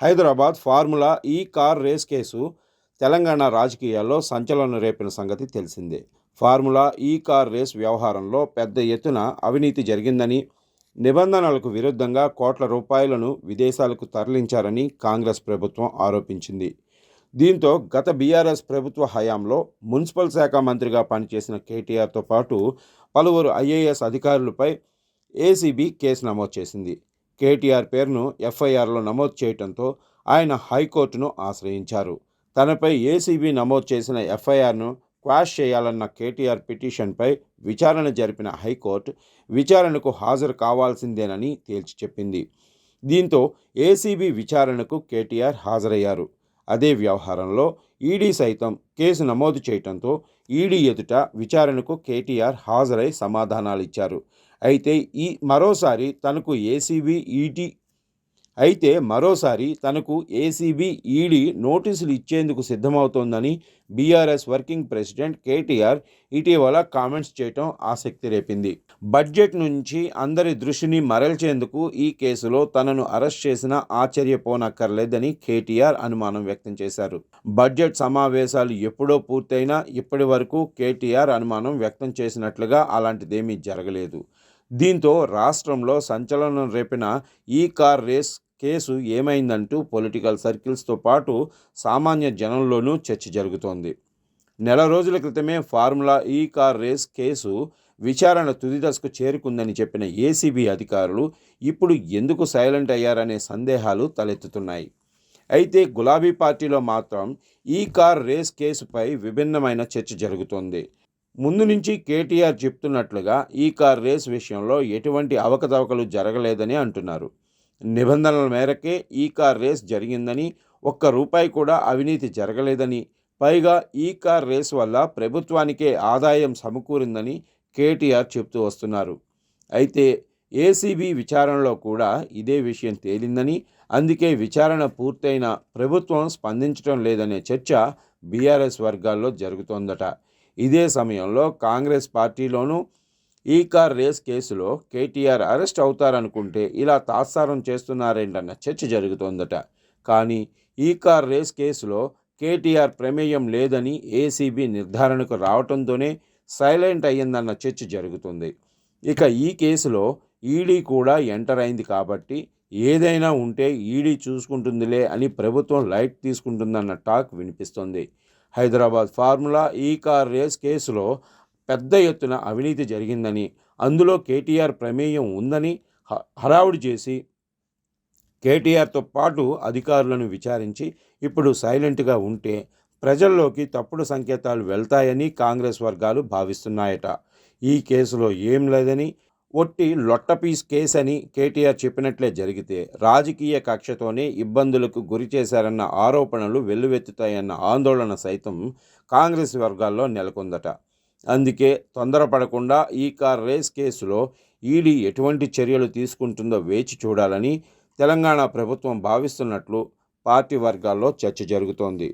Hyderabad formula ఈ car race case Telangana రాజకీయాల్లో సంచలనం రేపిన సంగతి తెలిసిందే. ఫార్ములా ఈ కార్ రేస్ వ్యవహారంలో పెద్ద ఎత్తున అవినీతి జరిగిందని, నిబంధనలకు విరుద్ధంగా కోట్ల రూపాయలను విదేశాలకు తరలించారని కాంగ్రెస్ ప్రభుత్వం ఆరోపించింది. దీంతో గత బీఆర్ఎస్ ప్రభుత్వ హయాంలో మున్సిపల్ శాఖ మంత్రిగా పనిచేసిన కేటీఆర్తో పాటు పలువురు ఐఏఎస్ అధికారులపై ఏసీబీ కేసు నమోదు చేసింది. కేటీఆర్ పేరును ఎఫ్ఐఆర్లో నమోదు చేయడంతో ఆయన హైకోర్టును ఆశ్రయించారు. తనపై ఏసీబీ నమోదు చేసిన ఎఫ్ఐఆర్ను క్వాష్ చేయాలన్న కేటీఆర్ పిటిషన్పై విచారణ జరిపిన హైకోర్టు విచారణకు హాజరు కావాల్సిందేనని తేల్చి చెప్పింది. దీంతో ఏసీబీ విచారణకు కేటీఆర్ హాజరయ్యారు. అదే వ్యవహారంలో ఈడీ సైతం కేసు నమోదు చేయడంతో ఈడీ ఎదుట విచారణకు కేటీఆర్ హాజరై సమాధానాలిచ్చారు. అయితే మరోసారి తనకు ఏసీబీ ఈడీ నోటీసులు ఇచ్చేందుకు సిద్ధమవుతోందని బీఆర్ఎస్ వర్కింగ్ ప్రెసిడెంట్ కేటీఆర్ ఇటీవల కామెంట్స్ చేయటం ఆసక్తి రేపింది. బడ్జెట్ నుంచి అందరి దృష్టిని మరల్చేందుకు ఈ కేసులో తనను అరెస్ట్ చేసినా ఆశ్చర్యపోనక్కర్లేదని కేటీఆర్ అనుమానం వ్యక్తం చేశారు. బడ్జెట్ సమావేశాలు ఎప్పుడో పూర్తయినా ఇప్పటి వరకు కేటీఆర్ అనుమానం వ్యక్తం చేసినట్లుగా అలాంటిదేమీ జరగలేదు. దీంతో రాష్ట్రంలో సంచలనం రేపిన ఈ కార్ రేస్ కేసు ఏమైందంటూ పొలిటికల్ సర్కిల్స్తో పాటు సామాన్య జనంలోనూ చర్చ జరుగుతోంది. నెల రోజుల క్రితమే ఫార్ములా ఈ కార్ రేస్ కేసు విచారణ తుది దశకు చేరుకుందని చెప్పిన ఏసీబీ అధికారులు ఇప్పుడు ఎందుకు సైలెంట్ అయ్యారనే సందేహాలు తలెత్తుతున్నాయి. అయితే గులాబీ పార్టీలో మాత్రం ఈ కార్ రేస్ కేసుపై విభిన్నమైన చర్చ జరుగుతోంది. ముందు నుంచి కేటీఆర్ చెప్తున్నట్లుగా ఈ కార్ రేస్ విషయంలో ఎటువంటి అవకతవకలు జరగలేదని అంటున్నారు. నిబంధనల మేరకే ఈ కార్ రేస్ జరిగిందని, ₹1 కూడా అవినీతి జరగలేదని, పైగా ఈ కార్ రేస్ వల్ల ప్రభుత్వానికే ఆదాయం సమకూరిందని కేటీఆర్ చెప్తూ వస్తున్నారు. అయితే ఏసీబీ విచారణలో కూడా ఇదే విషయం తేలిందని, అందుకే విచారణ పూర్తయిన ప్రభుత్వం స్పందించడం లేదనే చర్చ బీఆర్ఎస్ వర్గాల్లో జరుగుతోందట. ఇదే సమయంలో కాంగ్రెస్ పార్టీలోనూ ఈ కార్ రేస్ కేసులో కేటీఆర్ అరెస్ట్ అవుతారనుకుంటే ఇలా తాత్సారం చేస్తున్నారేంటన్న చర్చ జరుగుతోందట. కానీ ఈ కార్ రేస్ కేసులో కేటీఆర్ ప్రమేయం లేదని ఏసీబీ నిర్ధారణకు రావడంతోనే సైలెంట్ అయ్యిందన్న చర్చ జరుగుతుంది. ఇక ఈ కేసులో ఈడీ కూడా ఎంటర్ అయింది కాబట్టి ఏదైనా ఉంటే ఈడీ చూసుకుంటుందిలే అని ప్రభుత్వం లైట్ తీసుకుంటుందన్న టాక్ వినిపిస్తుంది. హైదరాబాద్ ఫార్ములా ఈ కార్ రేస్ కేసులో పెద్ద ఎత్తున అవినీతి జరిగిందని, అందులో కేటీఆర్ ప్రమేయం ఉందని హడావుడి చేసి కేటీఆర్తో పాటు అధికారులను విచారించి ఇప్పుడు సైలెంట్గా ఉంటే ప్రజల్లోకి తప్పుడు సంకేతాలు వెళ్తాయని కాంగ్రెస్ వర్గాలు భావిస్తున్నాయట. ఈ కేసులో ఏం లేదని, ఒట్టి లొట్టపీస్ కేసు అని కేటీఆర్ చెప్పినట్లే జరిగితే రాజకీయ కక్షతోనే ఇబ్బందులకు గురి చేశారన్న ఆరోపణలు వెల్లువెత్తుతాయన్న ఆందోళన సైతం కాంగ్రెస్ వర్గాల్లో నెలకొందట. అందుకే తొందరపడకుండా ఈ కార్ రేస్ కేసులో ఈడీ ఎటువంటి చర్యలు తీసుకుంటుందో వేచి చూడాలని తెలంగాణ ప్రభుత్వం భావిస్తున్నట్లు పార్టీ వర్గాల్లో చర్చ జరుగుతోంది.